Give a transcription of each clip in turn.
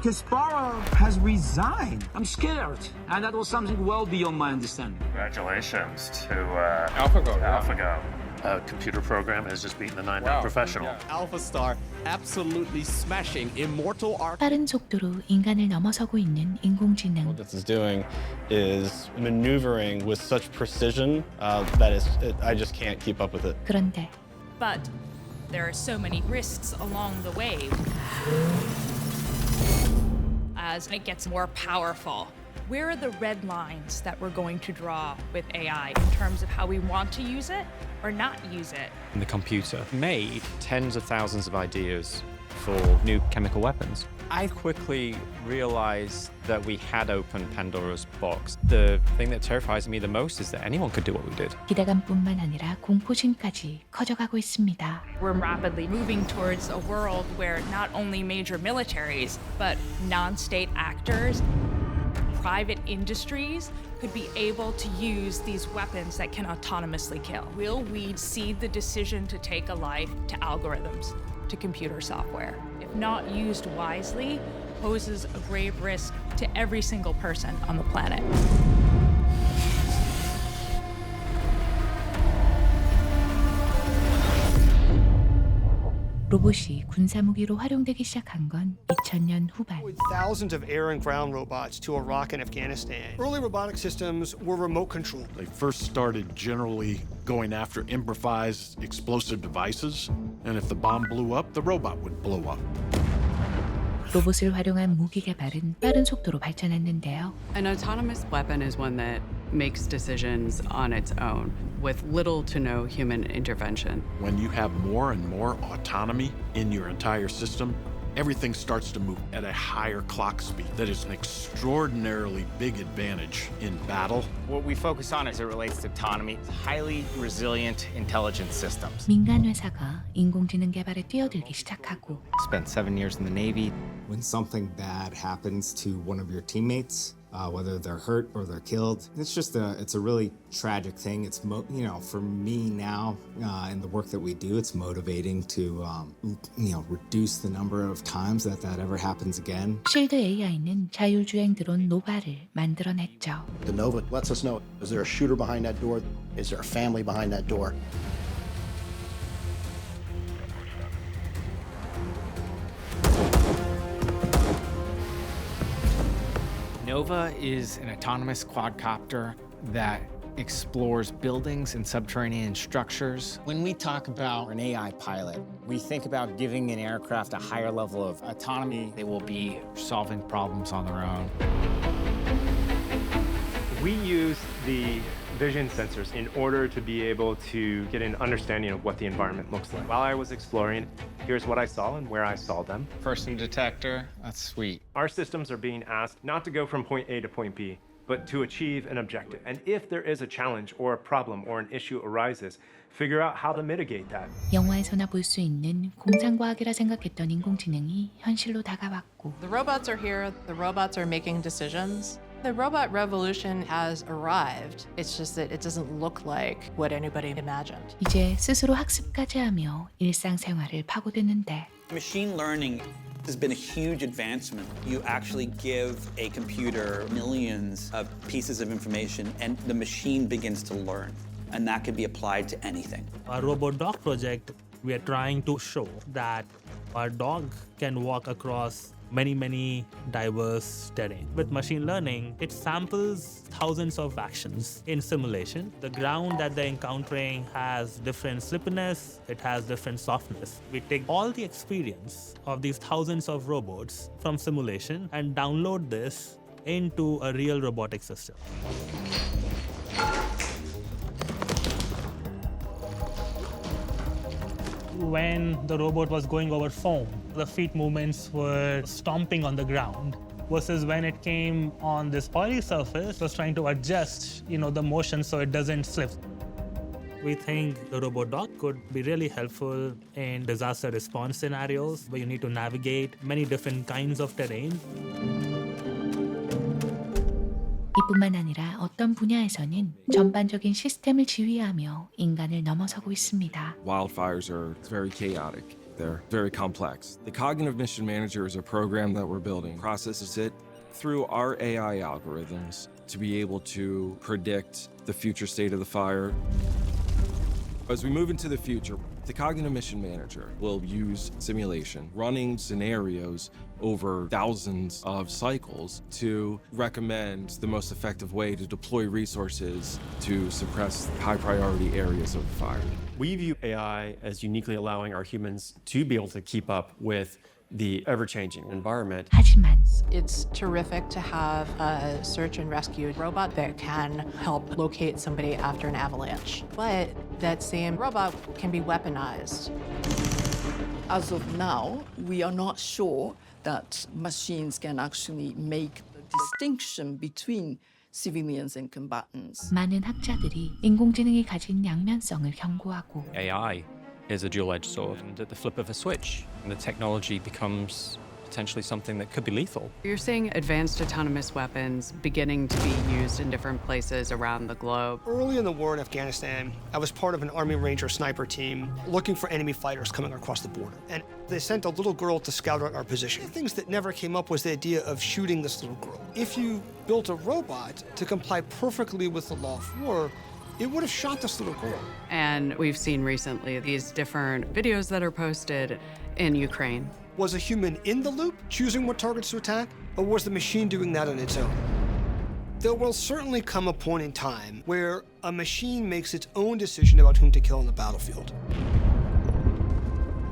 Kasparov has resigned. I'm scared, and that was something well beyond my understanding. Congratulations to AlphaGo. AlphaGo. A computer program has just beaten a 9-down professional. AlphaStar absolutely smashing immortal art. 빠른 속도로 인간을 넘어서고 있는 인공지능. What this is doing is maneuvering with such precision I just can't keep up with it. 그런데 But there are so many risks along the way. As it gets more powerful, where are the red lines that we're going to draw with AI in terms of how we want to use it or not use it? The computer made tens of thousands of ideas for new chemical weapons. I quickly realized that we had opened Pandora's box. The thing that terrifies me the most is that anyone could do what we did. 기대감뿐만 아니라 공포심까지 커져가고 있습니다. We're rapidly moving towards a world where not only major militaries, but non-state actors, private industries could be able to use these weapons that can autonomously kill. Will we cede the decision to take a life to algorithms, to computer software? If not used wisely, poses a grave risk to every single person on the planet. 로봇이 군사무기로 활용되기 시작한 건 2000년 후반. With thousands of air and ground robots to Iraq and Afghanistan. Early robotic systems were remote controlled. They first started generally going after improvised explosive devices, and if the bomb blew up, the robot would blow up. 로봇을 활용한 무기 개발은 빠른 속도로 발전했는데요. An autonomous weapon is one that makes decisions on its own with little to no human intervention. When you have more and more autonomy in your entire system, everything starts to move at a higher clock speed. That is an extraordinarily big advantage in battle. What we focus on as it relates to autonomy is highly resilient intelligence systems. 민간 회사가 인공지능 개발에 뛰어들기 시작하고 Spent 7 years in the Navy. When something bad happens to one of your teammates, whether they're hurt or they're killed, it's a really tragic thing. It's for me now in the work that we do, it's motivating to reduce the number of times that ever happens again. 실드 AI는 자율주행 드론 노바를 만들어냈죠. The Nova lets us know, is there a shooter behind that door? Is there a family behind that door? Nova is an autonomous quadcopter that explores buildings and subterranean structures. When we talk about an AI pilot, we think about giving an aircraft a higher level of autonomy. They will be solving problems on their own. We use the vision sensors in order to be able to get an understanding of what the environment looks like. While I was exploring, here's what I saw and where I saw them. Person detector, that's sweet. Our systems are being asked not to go from point A to point B, but to achieve an objective. And if there is a challenge or a problem or an issue arises, figure out how to mitigate that. 영화에서나 볼 수 있는 공상과학이라 생각했던 인공지능이 현실로 다가왔고 The robots are here, the robots are making decisions. The robot revolution has arrived. It's just that it doesn't look like what anybody imagined. 이제 스스로 학습까지 하며 일상생활을 파고드는데 Machine learning has been a huge advancement. You actually give a computer millions of pieces of information and the machine begins to learn. And that can be applied to anything. Our robot dog project, we are trying to show that our dog can walk across many diverse terrain. With machine learning, it samples thousands of actions in simulation. The ground that they're encountering has different slippiness, it has different softness. We take all the experience of these thousands of robots from simulation and download this into a real robotic system. When the robot was going over foam, the feet movements were stomping on the ground, versus when it came on this oily surface, it was trying to adjust, the motion so it doesn't slip. We think the robot dog could be really helpful in disaster response scenarios where you need to navigate many different kinds of terrain. 이뿐만 아니라 어떤 분야에서는 전반적인 시스템을 지휘하며 인간을 넘어서고 있습니다. Wildfires are very chaotic. They're very complex. The Cognitive Mission Manager is a program that we're building, processes it through our AI algorithms to be able to predict the future state of the fire. As we move into the future, the Cognitive Mission Manager will use simulation, running scenarios over thousands of cycles to recommend the most effective way to deploy resources to suppress high priority areas of the fire. We view AI as uniquely allowing our humans to be able to keep up with the ever-changing environment. 하지만 It's terrific to have a search and rescue robot that can help locate somebody after an avalanche. But that same robot can be weaponized. As of now, we are not sure that machines can actually make the distinction between civilians and combatants. 많은 학자들이 인공지능이 가진 양면성을 경고하고 AI is a dual-edged sword, and at the flip of a switch, the technology becomes potentially something that could be lethal. You're seeing advanced autonomous weapons beginning to be used in different places around the globe. Early in the war in Afghanistan, I was part of an Army Ranger sniper team looking for enemy fighters coming across the border. And they sent a little girl to scout out our position. The things that never came up was the idea of shooting this little girl. If you built a robot to comply perfectly with the law of war, it would have shot this little girl. And we've seen recently these different videos that are posted in Ukraine. Was a human in the loop, choosing what targets to attack, or was the machine doing that on its own? There will certainly come a point in time where a machine makes its own decision about whom to kill on the battlefield.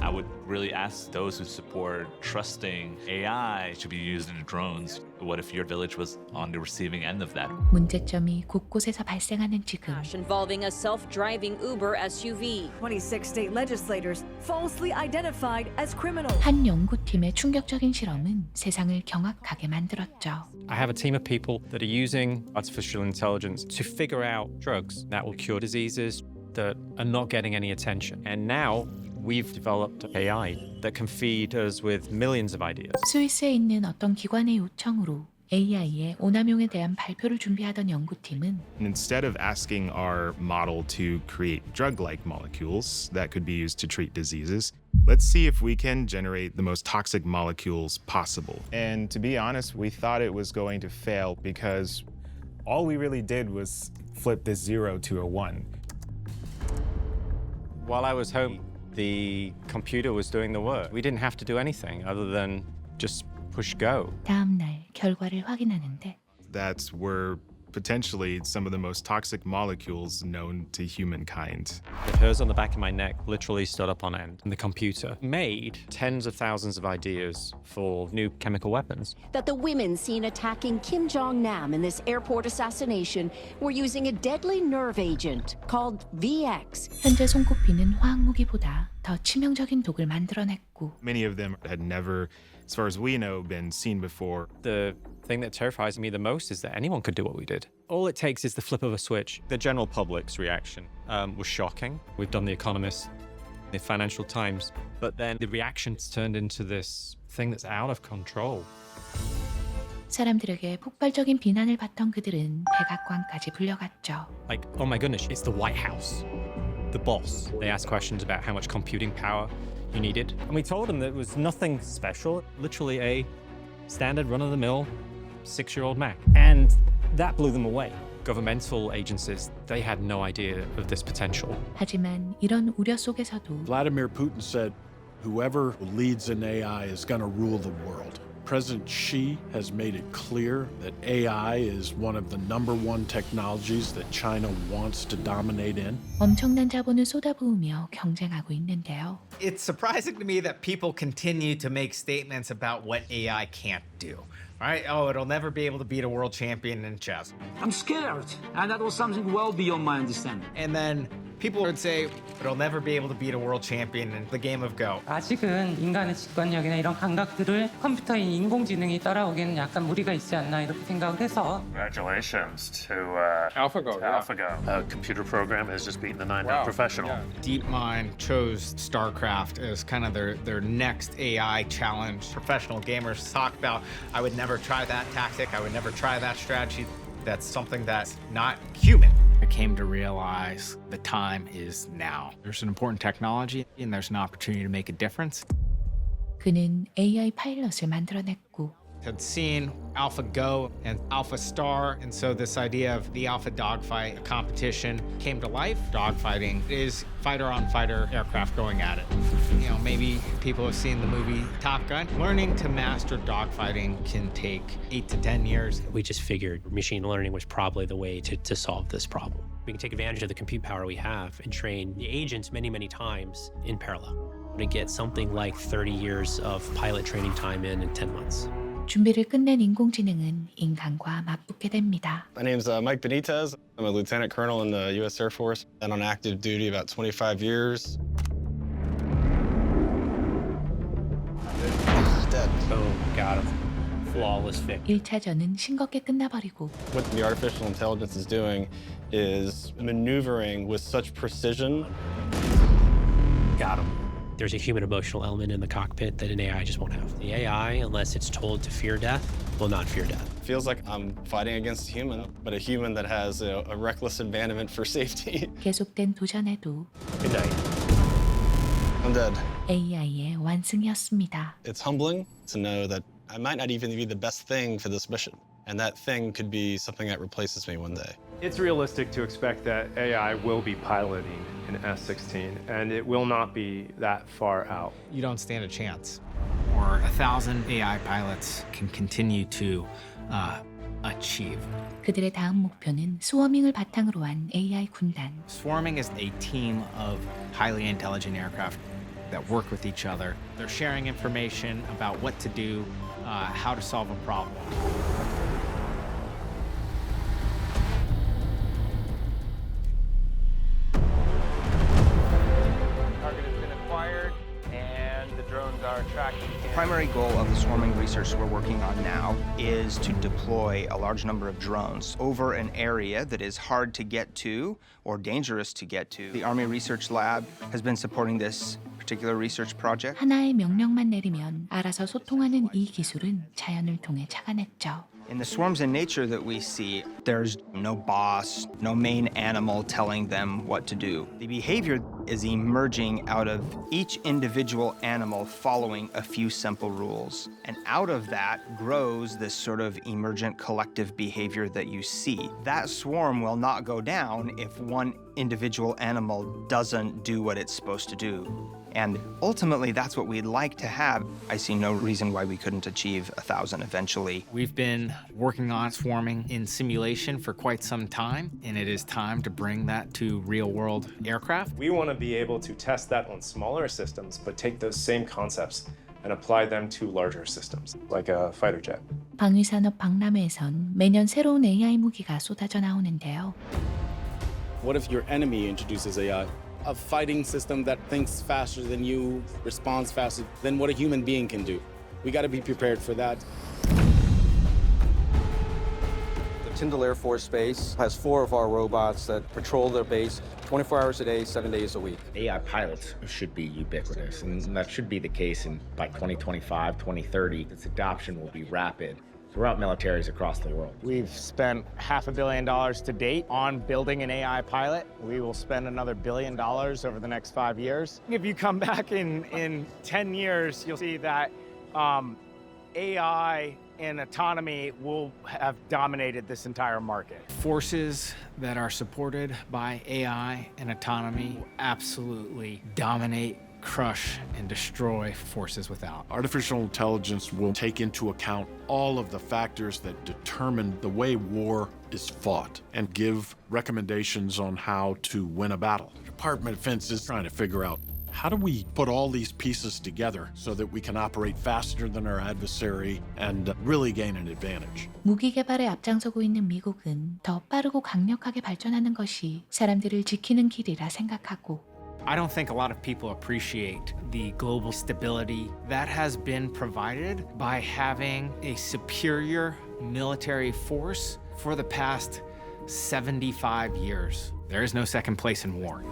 I would really ask those who support trusting AI to be used in drones. What if your village was on the receiving end of that? 문제점이 곳곳에서 발생하는 지금 Involving a self-driving Uber SUV. 26 state legislators falsely identified as criminals. 한 연구팀의 충격적인 실험은 세상을 경악하게 만들었죠. I have a team of people that are using artificial intelligence to figure out drugs that will cure diseases that are not getting any attention. And now we've developed AI that can feed us with millions of ideas. 스위스에 있는 어떤 기관의 요청으로 AI의 오남용에 대한 발표를 준비하던 연구팀은 Instead of asking our model to create drug-like molecules that could be used to treat diseases, let's see if we can generate the most toxic molecules possible. And to be honest, we thought it was going to fail because all we really did was flip this 0 to a 1. While I was home, the computer was doing the work. We didn't have to do anything other than just push go. 다음 날 결과를 확인하는데 That's where potentially some of the most toxic molecules known to humankind. The hairs on the back of my neck literally stood up on end. And the computer made tens of thousands of ideas for new chemical weapons. That the women seen attacking Kim Jong-nam in this airport assassination were using a deadly nerve agent called VX. 현재 손꼽히는 화학무기보다 더 치명적인 독을 만들어냈고 Many of them had never, as far as we know, been seen before. The thing that terrifies me the most is that anyone could do what we did. All it takes is the flip of a switch. The general public's reaction was shocking. We've done The Economist, the Financial Times, but then the reactions turned into this thing that's out of control. 사람들에게 폭발적인 비난을 받던 그들은 백악관까지 불려갔죠. Like, oh my goodness, it's the White House. The boss. They asked questions about how much computing power you needed. And we told them that it was nothing special, literally a standard run-of-the-mill 6-year-old Mac. And that blew them away. Governmental agencies, they had no idea of this potential. 하지만 이런 우려 속에서도 Vladimir Putin said, whoever leads in AI is going to rule the world. President Xi has made it clear that AI is one of the #1 technologies that China wants to dominate in. 엄청난 자본을 쏟아부으며 경쟁하고 있는데요. It's surprising to me that people continue to make statements about what AI can't do. Right? Oh, it'll never be able to beat a world champion in chess. I'm scared, and that was something well beyond my understanding. And then people would say it'll never be able to beat a world champion in the game of Go. 아직은 인간의 직관력이나 이런 감각들을 컴퓨터인 인공지능이 따라오기에는 약간 무리가 있지 않나 이렇게 생각을 해서. Congratulations to AlphaGo. A computer program has just beaten the 9-down professional. Yeah. DeepMind chose StarCraft as kind of their next AI challenge. Professional gamers talk about, I would never try that tactic, I would never try that strategy. That's something that's not human. I came to realize the time is now. There's an important technology and there's an opportunity to make a difference. 그는 AI 파일럿을 만들어냈고 Had seen AlphaGo and AlphaStar, and so this idea of the Alpha dogfight competition came to life. Dogfighting is fighter-on-fighter aircraft going at it. You know, maybe people have seen the movie Top Gun. Learning to master dogfighting can take 8 to 10 years. We just figured machine learning was probably the way to solve this problem. We can take advantage of the compute power we have and train the agents many, many times in parallel to get something like 30 years of pilot training time in 10 months. 준비를 끝낸 인공지능은 인간과 맞붙게 됩니다. My name's Mike Benitez. I'm a lieutenant colonel in the U.S. Air Force. Been on active duty about 25 years. Dead. Boom, got him. Flawless fix. 1차전은 싱겁게 끝나버리고 What the artificial intelligence is doing is maneuvering with such precision. Got him. There's a human emotional element in the cockpit that an AI just won't have. The AI, unless it's told to fear death, will not fear death. Feels like I'm fighting against a human, but a human that has a reckless abandonment for safety. 계속된 도전에도 Good night. I'm dead. AI의 완승이었습니다. It's humbling to know that I might not even be the best thing for this mission, and that thing could be something that replaces me one day. It's realistic to expect that AI will be piloting in S-16, and it will not be that far out. You don't stand a chance. Or 1,000 AI pilots can continue to achieve. 그들의 다음 목표는 스워밍을 바탕으로 한 AI 군단. Swarming is a team of highly intelligent aircraft that work with each other. They're sharing information about what to do, how to solve a problem. The primary goal of the swarming research we're working on now is to deploy a large number of drones over an area that is hard to get to or dangerous to get to. The Army Research Lab has been supporting this particular research project. 하나의 명령만 내리면 알아서 소통하는 이 기술은 자연을 통해 착안했죠. In the swarms in nature that we see, there's no boss, no main animal telling them what to do. The behavior is emerging out of each individual animal following a few simple rules. And out of that grows this sort of emergent collective behavior that you see. That swarm will not go down if one individual animal doesn't do what it's supposed to do. And ultimately, that's what we'd like to have. I see no reason why we couldn't achieve 1,000 eventually. We've been working on swarming in simulation for quite some time, and it is time to bring that to real-world aircraft. We want to be able to test that on smaller systems, but take those same concepts and apply them to larger systems, like a fighter jet. 방위산업 박람회에선 매년 새로운 AI 무기가 쏟아져 나오는데요. What if your enemy introduces AI? A fighting system that thinks faster than you, responds faster than what a human being can do. We got to be prepared for that. The Tyndall Air Force Base has 4 of our robots that patrol their base 24 hours a day, 7 days a week. AI pilots should be ubiquitous, and that should be the case by 2025, 2030. Its adoption will be rapid throughout militaries across the world. We've spent $500 million to date on building an AI pilot. We will spend another $1 billion over the next 5 years. If you come back in 10 years, you'll see that AI and autonomy will have dominated this entire market. Forces that are supported by AI and autonomy will absolutely dominate, crush, and destroy forces without. Artificial intelligence will take into account all of the factors that determine the way war is fought and give recommendations on how to win a battle. The Department of Defense is trying to figure out, how do we put all these pieces together so that we can operate faster than our adversary and really gain an advantage? 무기 개발에 앞장서고 있는 미국은 더 빠르고 강력하게 발전하는 것이 사람들을 지키는 길이라 생각하고 I don't think a lot of people appreciate the global stability that has been provided by having a superior military force for the past 75 years. There is no second place in war.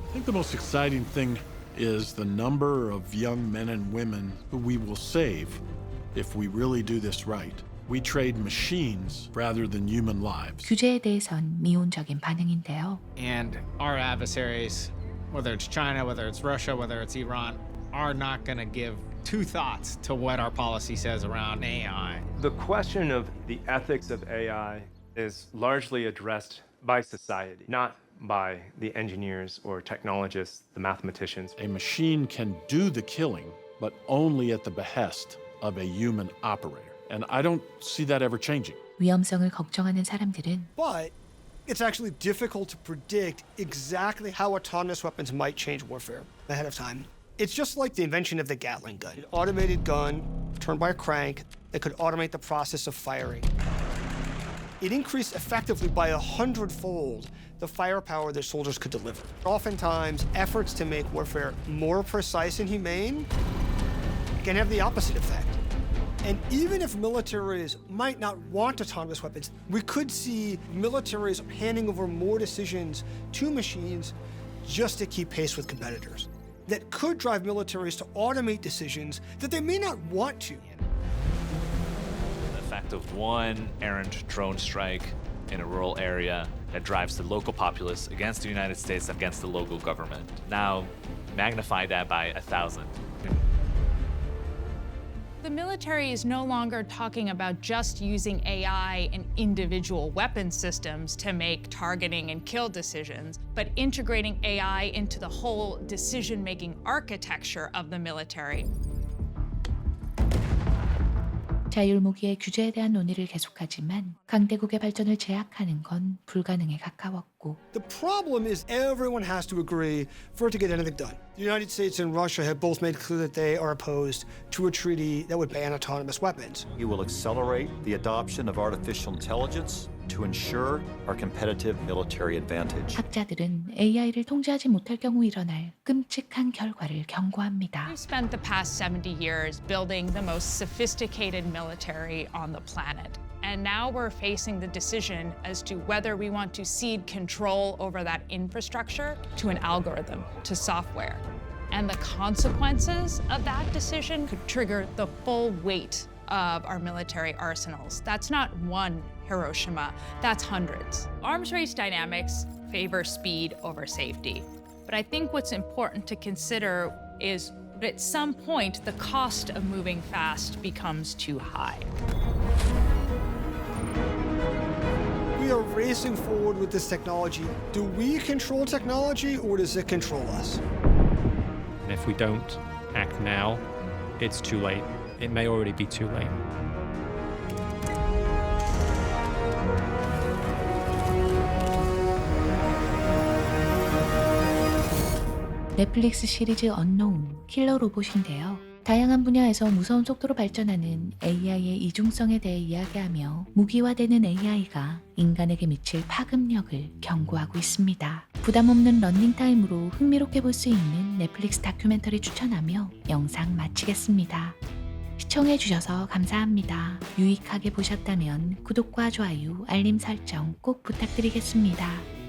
I think the most exciting thing is the number of young men and women who we will save if we really do this right. We trade machines rather than human lives. 규제에 대해선 미온적인 반응인데요. And our adversaries, whether it's China, whether it's Russia, whether it's Iran, are not going to give two thoughts to what our policy says around AI. The question of the ethics of AI is largely addressed by society, not by the engineers or technologists, the mathematicians. A machine can do the killing, but only at the behest of a human operator. And I don't see that ever changing. 위험성을 걱정하는 사람들은 But it's actually difficult to predict exactly how autonomous weapons might change warfare ahead of time. It's just like the invention of the Gatling gun. An automated gun turned by a crank that could automate the process of firing. It increased effectively by 100-fold the firepower that soldiers could deliver. Oftentimes, efforts to make warfare more precise and humane can have the opposite effect. And even if militaries might not want autonomous weapons, we could see militaries handing over more decisions to machines just to keep pace with competitors. That could drive militaries to automate decisions that they may not want to. The effect of one errant drone strike in a rural area that drives the local populace against the United States, against the local government. Now, magnify that by 1,000. The military is no longer talking about just using AI in individual weapon systems to make targeting and kill decisions, but integrating AI into the whole decision-making architecture of the military. 자율무기의 규제에 대한 논의를 계속하지만 강대국의 발전을 제약하는 건 불가능에 가까웠고 The problem is everyone has to agree for it to get anything done. The United States and Russia have both made clear that they are opposed to a treaty that would ban autonomous weapons. We will accelerate the adoption of artificial intelligence to ensure our competitive military advantage. 학자들은 AI를 통제하지 못할 경우 일어날 끔찍한 결과를 경고합니다. We've spent the past 70 years building the most sophisticated military on the planet. And now we're facing the decision as to whether we want to cede control over that infrastructure to an algorithm, to software. And the consequences of that decision could trigger the full weight of our military arsenals. That's not one Hiroshima, that's hundreds. Arms race dynamics favor speed over safety. But I think what's important to consider is that at some point, the cost of moving fast becomes too high. We are racing forward with this technology. Do we control technology or does it control us? And if we don't act now, it's too late. It may already be too late. 넷플릭스 시리즈 언노운 킬러로봇인데요. 다양한 분야에서 무서운 속도로 발전하는 AI의 이중성에 대해 이야기하며 무기화되는 AI가 인간에게 미칠 파급력을 경고하고 있습니다. 부담 없는 러닝타임으로 흥미롭게 볼 수 있는 넷플릭스 다큐멘터리 추천하며 영상 마치겠습니다. 시청해주셔서 감사합니다. 유익하게 보셨다면 구독과 좋아요, 알림 설정 꼭 부탁드리겠습니다.